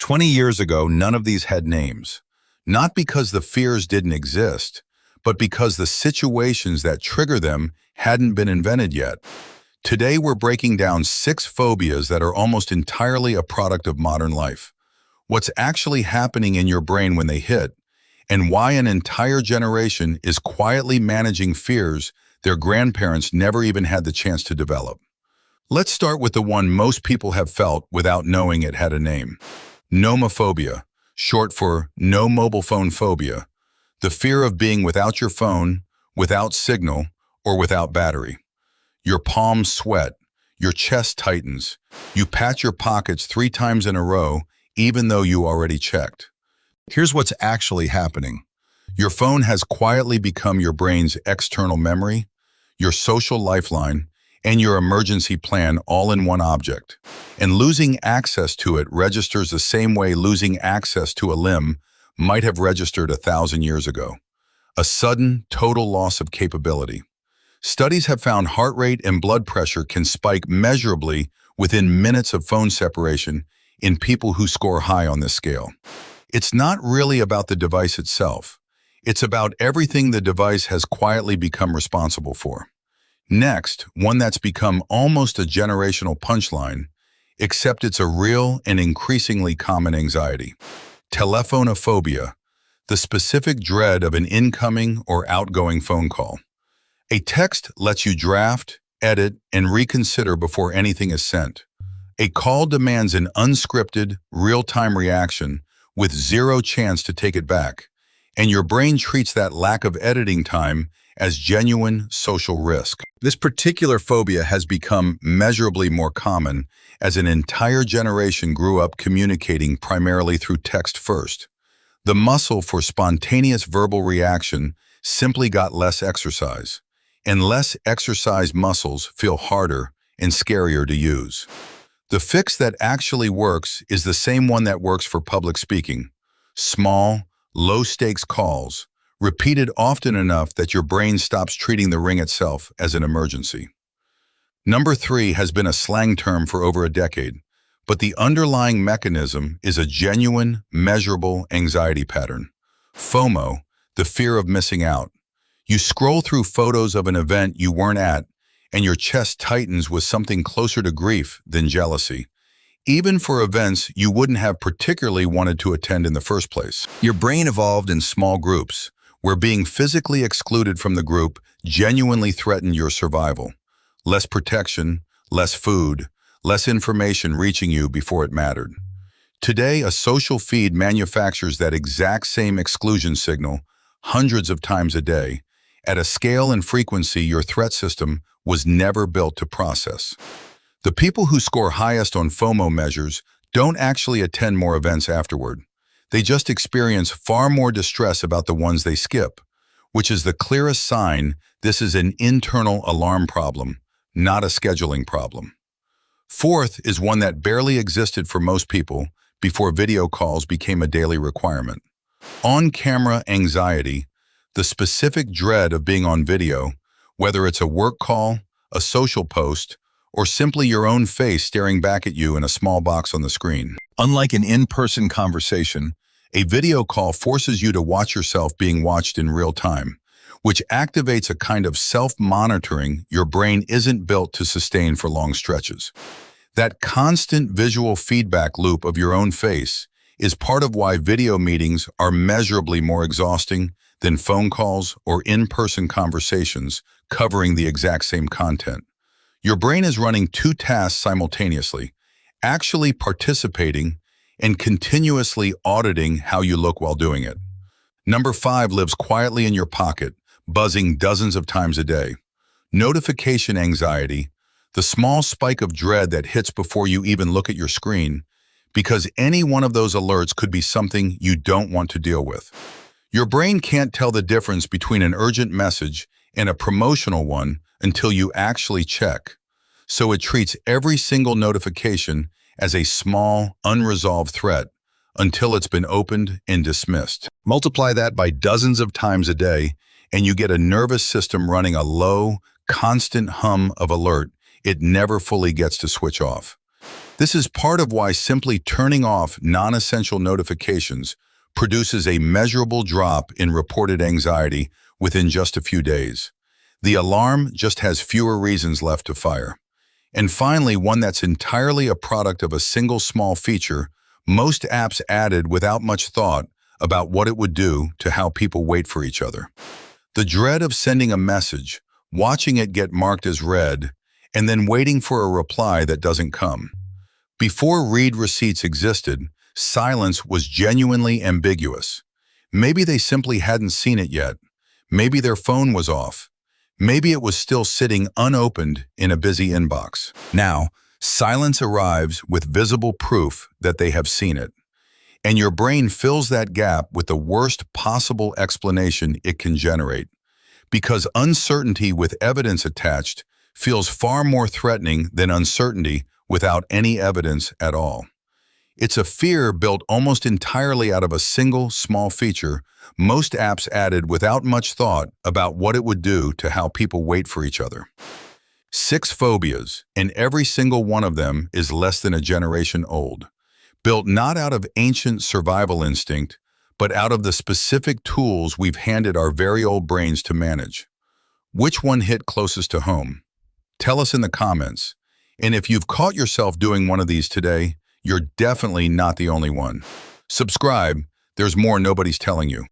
20 years ago, none of these had names. Not because the fears didn't exist, but because the situations that trigger them hadn't been invented yet. Today, we're breaking down 6 phobias that are almost entirely a product of modern life. What's actually happening in your brain when they hit, and why an entire generation is quietly managing fears their grandparents never even had the chance to develop. Let's start with the one most people have felt without knowing it had a name. Nomophobia, short for no mobile phone phobia, the fear of being without your phone, without signal, or without battery. Your palms sweat, your chest tightens, you pat your pockets 3 times in a row, even though you already checked. Here's what's actually happening. Your phone has quietly become your brain's external memory, your social lifeline, and your emergency plan all in one object. And losing access to it registers the same way losing access to a limb might have registered 1,000 years ago. A sudden, total loss of capability. Studies have found heart rate and blood pressure can spike measurably within minutes of phone separation in people who score high on this scale. It's not really about the device itself. It's about everything the device has quietly become responsible for. Next, one that's become almost a generational punchline, except it's a real and increasingly common anxiety. Telephonophobia, the specific dread of an incoming or outgoing phone call. A text lets you draft, edit, and reconsider before anything is sent. A call demands an unscripted, real-time reaction with zero chance to take it back, and your brain treats that lack of editing time as genuine social risk. This particular phobia has become measurably more common as an entire generation grew up communicating primarily through text first. The muscle for spontaneous verbal reaction simply got less exercise, and less exercised muscles feel harder and scarier to use. The fix that actually works is the same one that works for public speaking. Small, low-stakes calls, repeated often enough that your brain stops treating the ring itself as an emergency. Number 3 has been a slang term for over a decade, but the underlying mechanism is a genuine, measurable anxiety pattern. FOMO, the fear of missing out. You scroll through photos of an event you weren't at, and your chest tightens with something closer to grief than jealousy, even for events you wouldn't have particularly wanted to attend in the first place. Your brain evolved in small groups, where being physically excluded from the group genuinely threatened your survival. Less protection, less food, less information reaching you before it mattered. Today, a social feed manufactures that exact same exclusion signal hundreds of times a day, at a scale and frequency your threat system was never built to process. The people who score highest on FOMO measures don't actually attend more events afterward. They just experience far more distress about the ones they skip, which is the clearest sign this is an internal alarm problem, not a scheduling problem. Fourth is one that barely existed for most people before video calls became a daily requirement. On-camera anxiety, the specific dread of being on video, whether it's a work call, a social post, or simply your own face staring back at you in a small box on the screen. Unlike an in-person conversation, a video call forces you to watch yourself being watched in real time, which activates a kind of self-monitoring your brain isn't built to sustain for long stretches. That constant visual feedback loop of your own face is part of why video meetings are measurably more exhausting than phone calls or in-person conversations covering the exact same content. Your brain is running 2 tasks simultaneously, actually participating and continuously auditing how you look while doing it. Number 5 lives quietly in your pocket, buzzing dozens of times a day. Notification anxiety, the small spike of dread that hits before you even look at your screen, because any one of those alerts could be something you don't want to deal with. Your brain can't tell the difference between an urgent message and a promotional one until you actually check, so it treats every single notification as a small, unresolved threat until it's been opened and dismissed. Multiply that by dozens of times a day, and you get a nervous system running a low, constant hum of alert it never fully gets to switch off. This is part of why simply turning off non-essential notifications produces a measurable drop in reported anxiety within just a few days. The alarm just has fewer reasons left to fire. And finally, one that's entirely a product of a single small feature most apps added without much thought about what it would do to how people wait for each other. The dread of sending a message, watching it get marked as read, and then waiting for a reply that doesn't come. Before read receipts existed, silence was genuinely ambiguous. Maybe they simply hadn't seen it yet. Maybe their phone was off. Maybe it was still sitting unopened in a busy inbox. Now, silence arrives with visible proof that they have seen it. And your brain fills that gap with the worst possible explanation it can generate. Because uncertainty with evidence attached feels far more threatening than uncertainty without any evidence at all. It's a fear built almost entirely out of a single small feature most apps added without much thought about what it would do to how people wait for each other. 6 phobias, and every single one of them is less than a generation old. Built not out of ancient survival instinct, but out of the specific tools we've handed our very old brains to manage. Which one hit closest to home? Tell us in the comments. And if you've caught yourself doing one of these today, you're definitely not the only one. Subscribe, there's more nobody's telling you.